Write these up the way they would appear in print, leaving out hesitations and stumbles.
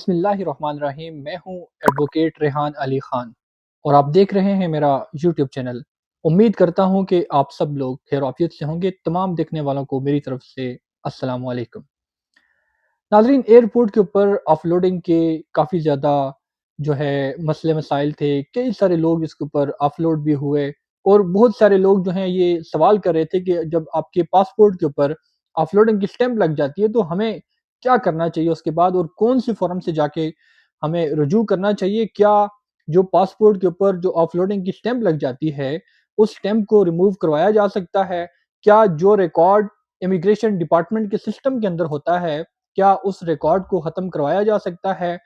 بسم اللہ الرحمن الرحیم۔ میں ہوں ایڈوکیٹ ریحان علی خان اور آپ دیکھ رہے ہیں میرا یوٹیوب چینل۔ امید کرتا ہوں کہ آپ سب لوگ خیر و عافیت سے ہوں گے۔ تمام دیکھنے والوں کو میری طرف سے السلام علیکم۔ ناظرین، ایئرپورٹ کے اوپر آف لوڈنگ کے کافی زیادہ مسئلے مسائل تھے، کئی سارے لوگ اس کے اوپر آف لوڈ بھی ہوئے اور بہت سارے لوگ یہ سوال کر رہے تھے کہ جب آپ کے پاسپورٹ کے اوپر آف لوڈنگ کی سٹیمپ لگ جاتی ہے تو ہمیں کیا کرنا چاہیے اس کے بعد، اور کون سی فارم سے جا کے ہمیں رجوع کرنا چاہیے۔ کیا جو پاسپورٹ کے اوپر جو آف لوڈنگ کی سٹیمپ لگ جاتی ہے اس سٹیمپ کو ریموو کروایا جا سکتا ہے؟ کیا جو ریکارڈ امیگریشن ڈپارٹمنٹ کے سسٹم کے اندر ہوتا ہے کیا اس ریکارڈ کو ختم کروایا جا سکتا ہے؟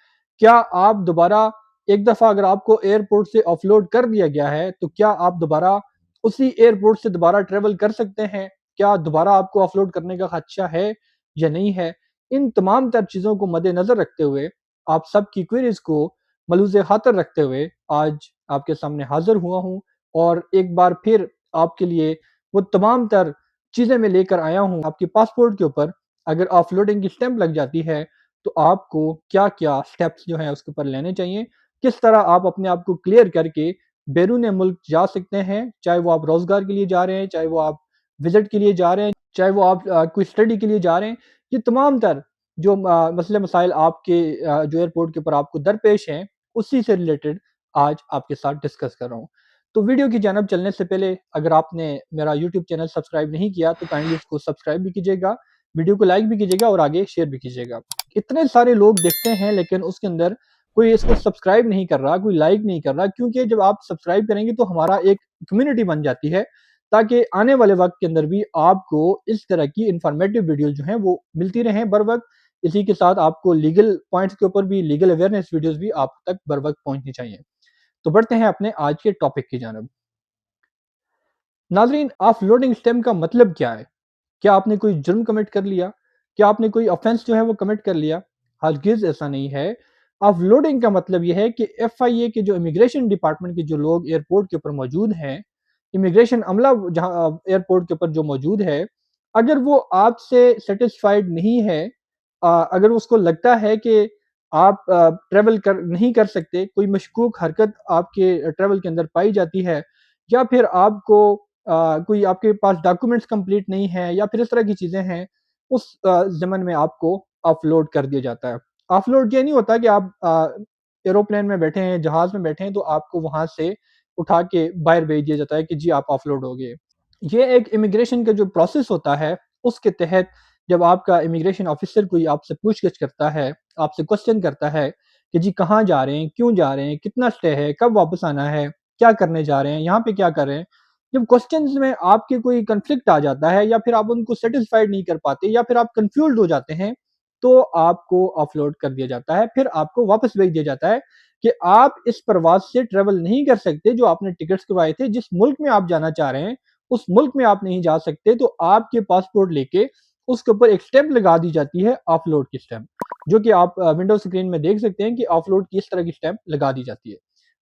کیا آپ دوبارہ ایک دفعہ اگر آپ کو ایئرپورٹ سے آف لوڈ کر دیا گیا ہے تو کیا آپ دوبارہ اسی ایئرپورٹ سے دوبارہ ٹریول کر سکتے ہیں؟ کیا دوبارہ آپ کو آف لوڈ کرنے کا خدشہ ہے یا نہیں ہے؟ ان تمام تر چیزوں کو مد نظر رکھتے ہوئے، آپ سب کی کوئریز کو ملحوظ خاطر رکھتے ہوئے آج آپ کے سامنے حاضر ہوا ہوں اور ایک بار پھر آپ کے لیے وہ تمام تر چیزیں میں لے کر آیا ہوں۔ آپ کے پاسپورٹ کے اوپر اگر آف لوڈنگ کی سٹیمپ لگ جاتی ہے تو آپ کو کیا کیا سٹیپس اس کے اوپر لینے چاہیے، کس طرح آپ اپنے آپ کو کلیئر کر کے بیرون ملک جا سکتے ہیں، چاہے وہ آپ روزگار کے لیے جا رہے ہیں، چاہے وہ آپ وزٹ کے لیے جا رہے ہیں، چاہے وہ آپ کوئی اسٹڈی کے لیے جا رہے ہیں۔ یہ تمام تر جو مسئلے مسائل آپ کے جو ایئرپورٹ کے اوپر آپ کو درپیش ہیں اسی سے ریلیٹڈ آج آپ کے ساتھ ڈسکس کر رہا ہوں۔ تو ویڈیو کی جانب چلنے سے پہلے اگر آپ نے میرا یوٹیوب چینل سبسکرائب نہیں کیا تو کائنڈلی اس کو سبسکرائب بھی کیجیے گا، ویڈیو کو لائک بھی کیجیے گا اور آگے شیئر بھی کیجیے گا۔ اتنے سارے لوگ دیکھتے ہیں لیکن اس کے اندر کوئی اس کو سبسکرائب نہیں کر رہا، کوئی لائک نہیں کر رہا، کیونکہ جب آپ سبسکرائب کریں گے تو ہمارا ایک کمیونٹی بن جاتی ہے تاکہ آنے والے وقت کے اندر بھی آپ کو اس طرح کی انفارمیٹیو ویڈیوز وہ ملتی رہیں بر وقت۔ اسی کے ساتھ آپ کو لیگل پوائنٹس کے اوپر بھی، لیگل اویئرنیس ویڈیوز بھی آپ تک بر وقت پہنچنی چاہیے۔ تو بڑھتے ہیں اپنے آج کے ٹاپک کی جانب۔ ناظرین، آف لوڈنگ سٹیمپ کا مطلب کیا ہے؟ کیا آپ نے کوئی جرم کمٹ کر لیا؟ کیا آپ نے کوئی آفینس وہ کمٹ کر لیا؟ ہرگز ایسا نہیں ہے۔ آف لوڈنگ کا مطلب یہ ہے کہ ایف آئی اے کے جو امیگریشن ڈپارٹمنٹ کے جو لوگ ایئرپورٹ کے اوپر موجود ہیں، امیگریشن عملہ جہاں ایئرپورٹ کے اوپر جو موجود ہے، اگر وہ آپ سے سیٹسفائیڈ نہیں ہے، اگر اس کو لگتا ہے کہ آپ ٹریول نہیں کر سکتے، کوئی مشکوک حرکت آپ کے ٹریول کے اندر پائی جاتی ہے، یا پھر آپ کو کوئی آپ کے پاس ڈاکومنٹس کمپلیٹ نہیں ہے، یا پھر اس طرح کی چیزیں ہیں، اس ضمن میں آپ کو آف لوڈ کر دیا جاتا ہے۔ آف لوڈ یہ نہیں ہوتا کہ آپ ایروپلین میں بیٹھے ہیں، جہاز میں بیٹھے ہیں تو آپ کو وہاں سے اٹھا کے باہر بھیج دیا جاتا ہے کہ جی آپ آف لوڈ ہو گئے۔ یہ ایک امیگریشن کا جو پروسیس ہوتا ہے اس کے تحت جب آپ کا امیگریشن آفیسر کوئی آپ سے پوچھ گچھ کرتا ہے، آپ سے کوسچن کرتا ہے کہ جی کہاں جا رہے ہیں، کیوں جا رہے ہیں، کتنا سٹے ہے، کب واپس آنا ہے، کیا کرنے جا رہے ہیں، یہاں پہ کیا کر رہے ہیں، جب کوسچنز میں آپ کے کوئی کنفلکٹ آ جاتا ہے یا پھر آپ ان کو سیٹسفائیڈ نہیں کر پاتے یا پھر آپ کنفیوزڈ ہو جاتے ہیں تو آپ کو آف لوڈ کر دیا جاتا ہے، پھر آپ کو واپس بھیج دیا جاتا ہے کہ آپ اس پرواز سے ٹریول نہیں کر سکتے جو آپ نے ٹکٹس کروائے تھے، جس ملک میں آپ جانا چاہ رہے ہیں اس ملک میں آپ نہیں جا سکتے، تو آپ کے پاسپورٹ لے کے اس کے اوپر ایک سٹیمپ لگا دی جاتی ہے، آف لوڈ کی سٹیمپ، جو کہ آپ ونڈو سکرین میں دیکھ سکتے ہیں کہ آف لوڈ کی اس طرح کی سٹیمپ لگا دی جاتی ہے۔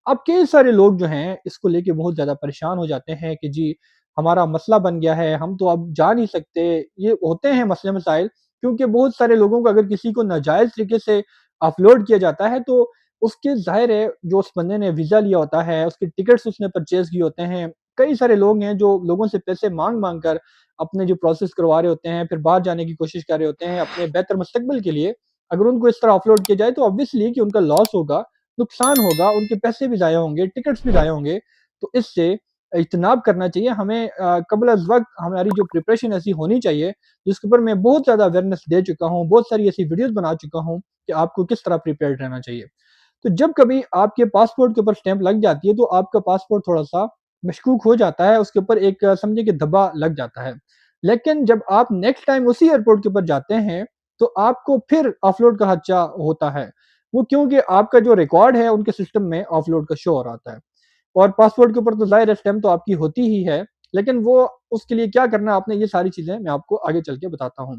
اب کئی سارے لوگ اس کو لے کے بہت زیادہ پریشان ہو جاتے ہیں کہ جی ہمارا مسئلہ بن گیا ہے، ہم تو اب جا نہیں سکتے۔ یہ ہوتے ہیں مسئلے مسائل کیونکہ بہت سارے لوگوں کو اگر کسی کو ناجائز طریقے سے آف لوڈ کیا جاتا ہے تو اس کے ظاہر ہے جو اس بندے نے ویزا لیا ہوتا ہے، اس کے ٹکٹس اس نے پرچیز کیے ہوتے ہیں، کئی سارے لوگ ہیں جو لوگوں سے پیسے مانگ مانگ کر اپنے جو پروسیس کروا رہے ہوتے ہیں، پھر باہر جانے کی کوشش کر رہے ہوتے ہیں اپنے بہتر مستقبل کے لیے۔ اگر ان کو اس طرح آف لوڈ کیا جائے تو obviously کہ ان کا لاس ہوگا، نقصان ہوگا، ان کے پیسے بھی ضائع ہوں گے، ٹکٹس بھی ضائع ہوں گے۔ تو اس سے اجتناب کرنا چاہیے ہمیں۔ قبل از وقت ہماری جو پریپریشن ایسی ہونی چاہیے جس کے اوپر میں بہت زیادہ اویئرنیس دے چکا ہوں، بہت ساری ایسی ویڈیوز بنا چکا ہوں کہ آپ کو کس طرح پریپیئرڈ رہنا چاہیے۔ تو جب کبھی آپ کے پاسپورٹ کے اوپر سٹیمپ لگ جاتی ہے تو آپ کا پاسپورٹ تھوڑا سا مشکوک ہو جاتا ہے، اس کے اوپر ایک سمجھے کہ دھبا لگ جاتا ہے، لیکن جب آپ نیکسٹ ٹائم اسی ایئرپورٹ کے اوپر جاتے ہیں تو آپ کو پھر آف لوڈ کا خدشہ ہوتا ہے، وہ کیونکہ آپ کا جو ریکارڈ ہے ان کے سسٹم میں آف لوڈ کا شو ہو رہا ہے، اور پاسپورٹ کے اوپر تو ظاہر سٹیمپ تو آپ کی ہوتی ہی ہے، لیکن وہ اس کے لیے کیا کرنا آپ نے، یہ ساری چیزیں میں آپ کو آگے چل کے بتاتا ہوں۔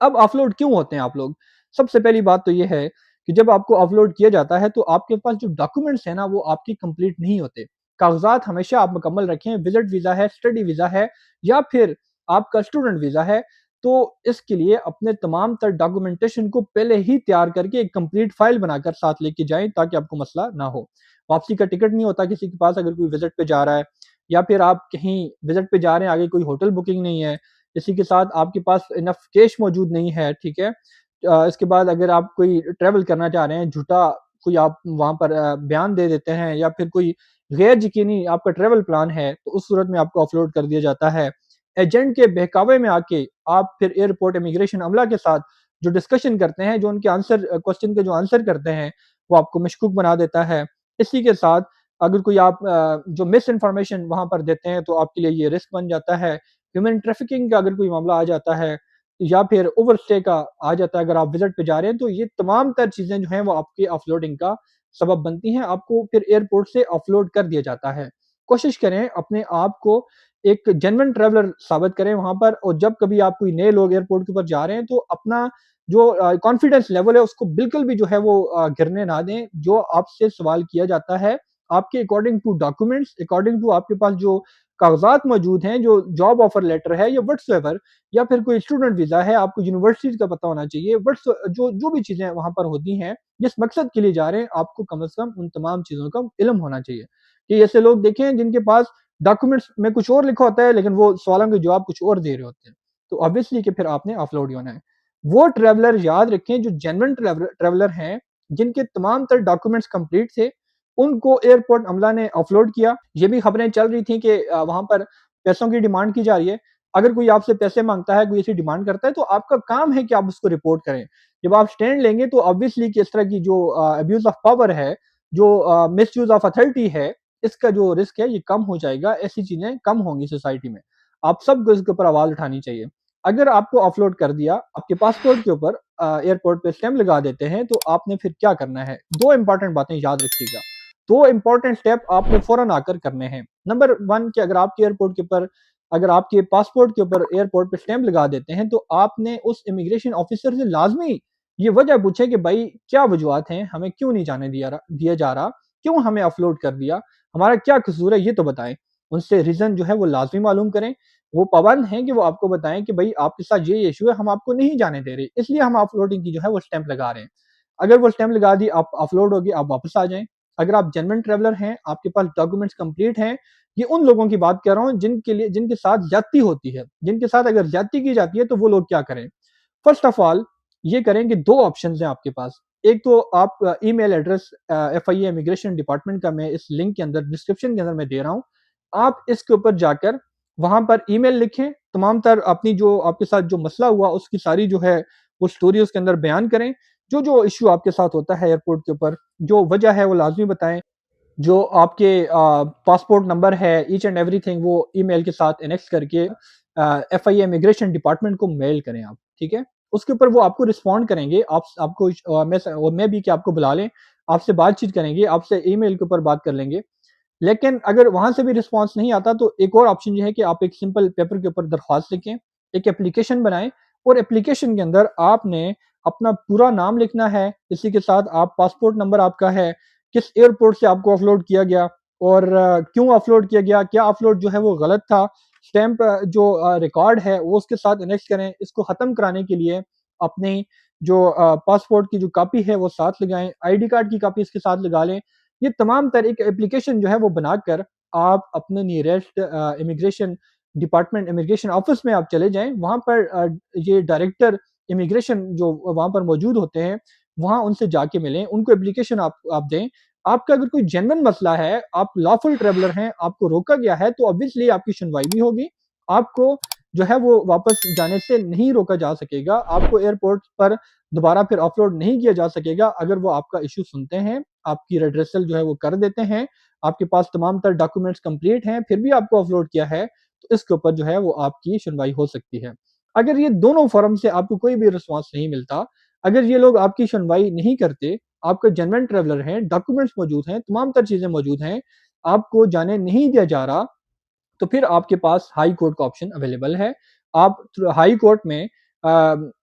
اب آف لوڈ کیوں ہوتے ہیں آپ لوگ؟ سب سے پہلی بات تو یہ ہے کہ جب آپ کو آف لوڈ کیا جاتا ہے تو آپ کے پاس جو ڈاکومنٹس ہیں نا وہ آپ کی کمپلیٹ نہیں ہوتے۔ کاغذات ہمیشہ آپ مکمل رکھیں، وزٹ ویزا ہے، اسٹڈی ویزا ہے، یا پھر آپ کا اسٹوڈنٹ ویزا ہے، تو اس کے لیے اپنے تمام تر ڈاکومنٹیشن کو پہلے ہی تیار کر کے ایک کمپلیٹ فائل بنا کر ساتھ لے کے جائیں تاکہ آپ کو مسئلہ نہ ہو. واپسی کا ٹکٹ نہیں ہوتا کسی کے پاس اگر کوئی وزٹ پہ جا رہا ہے، یا پھر آپ کہیں وزٹ پہ جا رہے ہیں، آگے کوئی ہوٹل بکنگ نہیں ہے، اسی کے ساتھ آپ کے پاس انف کیش موجود نہیں ہے، ٹھیک ہے. اس کے بعد اگر آپ کوئی ٹریول کرنا چاہ رہے ہیں، جھوٹا کوئی آپ وہاں پر بیان دے دیتے ہیں، یا پھر کوئی غیر یقینی آپ کا ٹریول پلان ہے، تو اس صورت میں آپ کو اپلوڈ کر دیا جاتا ہے. ایجنٹ کے بہکاوے میں آ کے آپ پھر ایئرپورٹ امیگریشن عملہ کے ساتھ جو ڈسکشن کرتے ہیں، جو ان کے آنسر کوشچن کے جو آنسر کرتے ہیں، وہ آپ کو مشکوک بنا دیتا ہے. اسی کے ساتھ اگر کوئی آپ جو مس انفارمیشن وہاں پر دیتے ہیں تو آپ کے لیے یہ رسک بن جاتا ہے. ہیومن ٹریفکنگ کا اگر کوئی معاملہ آ جاتا ہے، یا پھر اوور اسٹے کا آ جاتا ہے اگر آپ وزٹ پہ جا رہے ہیں، تو یہ تمام تر چیزیں جو ہیں وہ آپ کے آف لوڈنگ کا سبب بنتی ہیں. آپ کو پھر ایئرپورٹ سے آف لوڈ کر دیا جاتا ہے. کوشش کریں اپنے آپ کو ایک جینون ٹریولر ثابت کریں وہاں پر، اور جب کبھی آپ کوئی نئے لوگ ایئرپورٹ کے اوپر جا رہے ہیں تو اپنا جو کانفیڈنس لیول ہے اس کو بالکل بھی جو ہے وہ گرنے نہ دیں. جو آپ سے سوال کیا جاتا ہے، آپ کے according to documents, according to آپ کے پاس جو کاغذات موجود ہیں، جو جاب آفر لیٹر ہے یا وٹس ایور، یا پھر کوئی اسٹوڈنٹ ویزا ہے، آپ کو یونیورسٹیز کا پتہ ہونا چاہیے، جو بھی چیزیں وہاں پر ہوتی ہیں جس مقصد کے لیے جا رہے ہیں، آپ کو کم از کم ان تمام چیزوں کا علم ہونا چاہیے. کہ ایسے لوگ دیکھیں جن کے پاس ڈاکومنٹس میں کچھ اور لکھا ہوتا ہے لیکن وہ سوالوں کے جواب کچھ اور دے رہے ہوتے ہیں، تو obviously کہ پھر آپ نے آف لوڈ ہی ہونا ہے. وہ ٹریولر یاد رکھیں جو جینون ٹریولر ہیں، جن کے تمام تر ڈاکومنٹس کمپلیٹ تھے، ان کو ایئرپورٹ عملہ نے آف لوڈ کیا. یہ بھی خبریں چل رہی تھیں کہ وہاں پر پیسوں کی ڈیمانڈ کی جا رہی ہے. اگر کوئی آپ سے پیسے مانگتا ہے، کوئی ایسی ڈیمانڈ کرتا ہے، تو آپ کا کام ہے کہ آپ اس کو رپورٹ کریں. جب آپ سٹینڈ لیں گے تو obviously کہ اس طرح کی جو ابیوز آف پاور ہے، جو مس یوز آف اتھارٹی ہے، اس کا جو رسک ہے یہ کم ہو جائے گا. ایسی چیزیں کم ہوں گی سوسائٹی میں. آپ سب کو اس کے اوپر آواز اٹھانی چاہیے. اگر آپ کو آف لوڈ کر دیا، آپ کے پاسپورٹ کے اوپر ایئرپورٹ پہ اسٹیمپ لگا دیتے ہیں، تو آپ نے پھر کیا کرنا ہے؟ دو امپورٹنٹ باتیں یاد رکھیے گا. دو امپورٹنٹ سٹیپ آپ نے فوراً آ کر کرنے ہیں. نمبر 1 کہ اگر آپ کے ایئرپورٹ کے اوپر، اگر آپ کے پاسپورٹ کے اوپر ایئرپورٹ پہ اسٹیمپ لگا دیتے ہیں، تو آپ نے اس امیگریشن آفیسر سے لازمی یہ وجہ پوچھے کہ بھائی کیا وجوہات ہیں، ہمیں کیوں نہیں جانے دیا جا رہا، کیوں ہمیں آف لوڈ کر دیا، ہمارا کیا قصور ہے، یہ تو بتائیں. ان سے ریزن جو ہے وہ لازمی معلوم کریں. وہ پابند ہیں کہ وہ آپ کو بتائیں کہ بھائی آپ کے ساتھ یہ ایشو ہے، ہم آپ کو نہیں جانے دے رہے، اس لیے ہم آف لوڈنگ کی جو ہے وہ اسٹیمپ لگا رہے ہیں. اگر وہ اسٹیمپ لگا دی، آپ آف لوڈ ہوگی، آپ واپس آ جائیں. اگر آپ جینون ٹریولر ہیں، آپ کے پاس ڈاکومنٹس کمپلیٹ ہیں، یہ ان لوگوں کی بات کر رہا ہوں جن کے ساتھ زیادتی ہوتی ہے، جن کے ساتھ اگر زیادتی کی جاتی ہے تو وہ لوگ کیا کریں. فرسٹ آف آل یہ کریں کہ دو آپشنز ہیں آپ کے پاس. ایک تو آپ email address FIA immigration department کا میں اس لنک کے اندر ڈسکرپشن کے اندر میں دے رہا ہوں. آپ اس کے اوپر جا کر وہاں پر ای میل لکھیں، تمام تر اپنی جو آپ کے ساتھ جو مسئلہ ہوا اس کی ساری جو ہے وہ سٹوری اس کے اندر بیان کریں. جو ایشو آپ کے ساتھ ہوتا ہے ایئرپورٹ کے اوپر، جو وجہ ہے وہ لازمی بتائیں. جو آپ کے پاسپورٹ نمبر ہے، ایچ اینڈ ایوری تھنگ وہ ای میل کے ساتھ انیکس کر کے FIA امیگریشن ڈپارٹمنٹ کو میل کریں آپ، ٹھیک ہے. اس کے اوپر وہ آپ کو رسپونڈ کریں گے. آپ کو میں بھی کہ آپ کو بلا لیں، آپ سے بات چیت کریں گے، آپ سے ای میل کے اوپر بات کر لیں گے. لیکن اگر وہاں سے بھی رسپانس نہیں آتا تو ایک اور آپشن یہ ہے کہ آپ ایک سمپل پیپر کے اوپر درخواست لکھیں، ایک اپلیکیشن بنائیں، اور اپلیکیشن کے اندر آپ نے اپنا پورا نام لکھنا ہے. اسی کے ساتھ آپ پاسپورٹ نمبر آپ کا ہے، کس ایئرپورٹ سے آپ کو آف لوڈ کیا گیا اور کیوں آف لوڈ کیا گیا، کیا آف لوڈ جو ہے وہ غلط تھا. اسٹیمپ جو ریکارڈ ہے وہ اس کے ساتھ انیکس کریں. اس کو ختم کرانے کے لیے اپنی جو پاسپورٹ کی جو کاپی ہے وہ ساتھ لگائیں، ID کارڈ کی کاپی اس کے ساتھ لگا لیں. یہ تمام تر ایک اپلیکیشن جو ہے وہ بنا کر آپ اپنے nearest immigration department, immigration office میں آپ چلے جائیں. وہاں پر یہ ڈائریکٹر امیگریشن جو وہاں پر موجود ہوتے ہیں، وہاں ان سے جا کے ملیں، ان کو اپلیکیشن آپ دیں. آپ کا اگر کوئی جینون مسئلہ ہے، آپ لافل ٹریولر ہیں، آپ کو روکا گیا ہے، تو obviously آپ کی سنوائی بھی ہوگی. آپ کو جو ہے وہ واپس جانے سے نہیں روکا جا سکے گا. آپ کو ایئرپورٹ پر دوبارہ پھر آف لوڈ نہیں کیا جا سکے گا اگر وہ آپ کا ایشو سنتے ہیں، آپ کی ریڈریسل جو ہے وہ کر دیتے ہیں، آپ کے پاس تمام تر ڈاکومنٹس کمپلیٹ ہیں، پھر بھی آپ کو آف لوڈ کیا ہے، تو اس کے اوپر جو ہے وہ آپ کی سنوائی ہو سکتی ہے. اگر یہ دونوں فورم سے آپ کو کوئی بھی رسپانس نہیں ملتا، اگر یہ لوگ آپ کی سنوائی نہیں کرتے، آپ کا جینون ٹریولر ہیں، ڈاکومنٹس موجود ہیں، تمام تر چیزیں موجود ہیں، آپ کو جانے نہیں دیا جا رہا، تو پھر آپ کے پاس ہائی کورٹ کا آپشن اویلیبل ہے. آپ ہائی کورٹ میں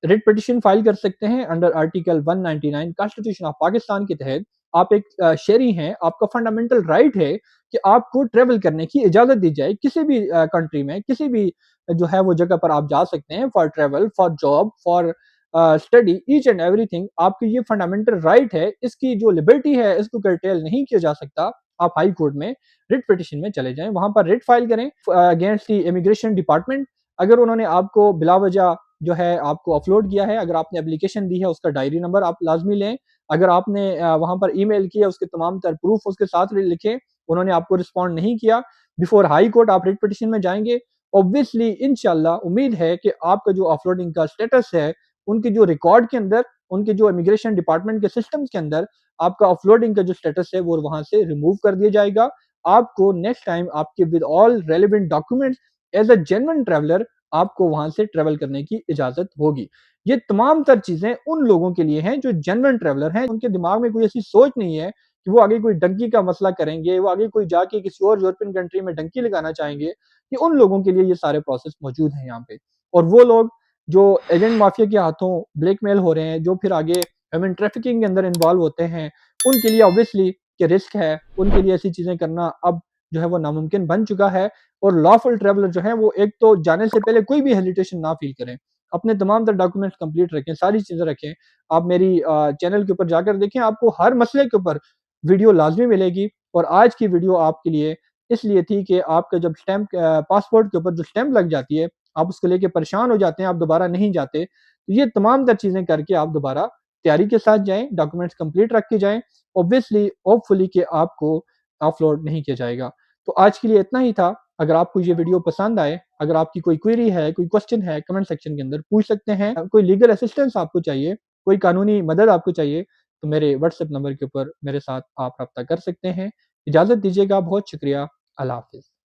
ریٹ پٹیشن فائل کر سکتے ہیں under article 199 constitution of Pakistan کے تحت. آپ ایک شہری ہیں، آپ کا فنڈامنٹل رائٹ ہے کہ آپ کو ٹریول کرنے کی اجازت دی جائے کسی بھی کنٹری میں، کسی بھی جو ہے وہ جگہ پر آپ جا سکتے ہیں for travel, for job, for study, each and every thing. آپ کی یہ فنڈامنٹل رائٹ ہے، اس کی جو لبرٹی ہے اس کو کرٹیل نہیں کیا جا سکتا. آپ ہائی کورٹ میں ریٹ پٹیشن میں چلے جائیں، وہاں پر ریٹ فائل کریں اگینسٹ دی امیگریشن ڈپارٹمنٹ. اگر انہوں نے آپ کو بلا وجہ جو ہے آپ کو اپلوڈ کیا ہے، اگر آپ نے اپلیکیشن دی ہے اس کا ڈائری نمبر آپ لازمی لیں. اگر آپ نے وہاں پر ای میل کیا اس کے تمام تر پروف اس کے ساتھ لکھیں. انہوں نے آپ کو رسپونڈ نہیں کیا، بیفور ہائی کورٹ آپ ریٹ پٹیشن میں جائیں گے. اوبویسلی انشاءاللہ امید ہے کہ آپ کا جو آف لوڈنگ کا اسٹیٹس ہے ان کے جو ریکارڈ کے اندر، ان کے جو امیگریشن ڈپارٹمنٹ کے سسٹمز کے اندر آپ کا آف لوڈنگ کا جو اسٹیٹس ہے وہ وہاں سے ریموو کر دیا جائے گا. آپ کو نیکسٹ ٹائم آپ کے with all relevant documents as a genuine traveller آپ کو وہاں سے ٹریول کرنے کی اجازت ہوگی. یہ تمام تر چیزیں ان لوگوں کے لیے ہیں جو جینوئن ٹریولر ہیں. ان کے دماغ میں کوئی ایسی سوچ نہیں ہے کہ وہ آگے کوئی ڈنکی کا مسئلہ کریں گے، وہ آگے کوئی جا کے کسی اور یورپین کنٹری میں ڈنکی لگانا چاہیں گے. کہ ان لوگوں کے لیے یہ سارے پروسیس موجود ہیں یہاں پہ. اور وہ لوگ جو ایجنٹ مافیا کے ہاتھوں بلیک میل ہو رہے ہیں، جو پھر آگے ہیومن ٹریفکنگ کے اندر انوالو ہوتے ہیں، ان کے لیے obviously کہ رسک ہے، ان کے لیے ایسی چیزیں کرنا اب جو ہے وہ ناممکن بن چکا ہے. اور لافل ٹریولر جو ہیں وہ ایک تو جانے سے پہلے کوئی بھی ہیزیٹیشن نہ فیل کریں، اپنے تمام تر ڈاکومنٹس کمپلیٹ رکھیں، ساری چیزیں رکھیں. آپ میری چینل کے اوپر جا کر دیکھیں، آپ کو ہر مسئلے کے اوپر ویڈیو لازمی ملے گی. اور آج کی ویڈیو آپ کے لیے اس لیے تھی کہ آپ کا جب اسٹیمپ پاسپورٹ کے اوپر جو اسٹیمپ لگ جاتی ہے آپ اس کو لے کے پریشان ہو جاتے ہیں، آپ دوبارہ نہیں جاتے. تو یہ تمام تر چیزیں کر کے آپ دوبارہ تیاری کے ساتھ جائیں، ڈاکومنٹس کمپلیٹ رکھ کے جائیں. اوبویسلی ہوپ فلی کہ آپ کو آف لوڈ نہیں کیا جائے گا. تو آج کے لیے اتنا ہی تھا. اگر آپ کو یہ ویڈیو پسند آئے، اگر آپ کی کوئی کوئری ہے، کوئی کوسچن ہے، کمنٹ سیکشن کے اندر پوچھ سکتے ہیں. کوئی لیگل اسسٹنس آپ کو چاہیے، کوئی قانونی مدد آپ کو چاہیے، تو میرے واٹس ایپ نمبر کے اوپر میرے ساتھ آپ رابطہ کر سکتے ہیں. اجازت دیجیے گا، بہت شکریہ. اللہ حافظ.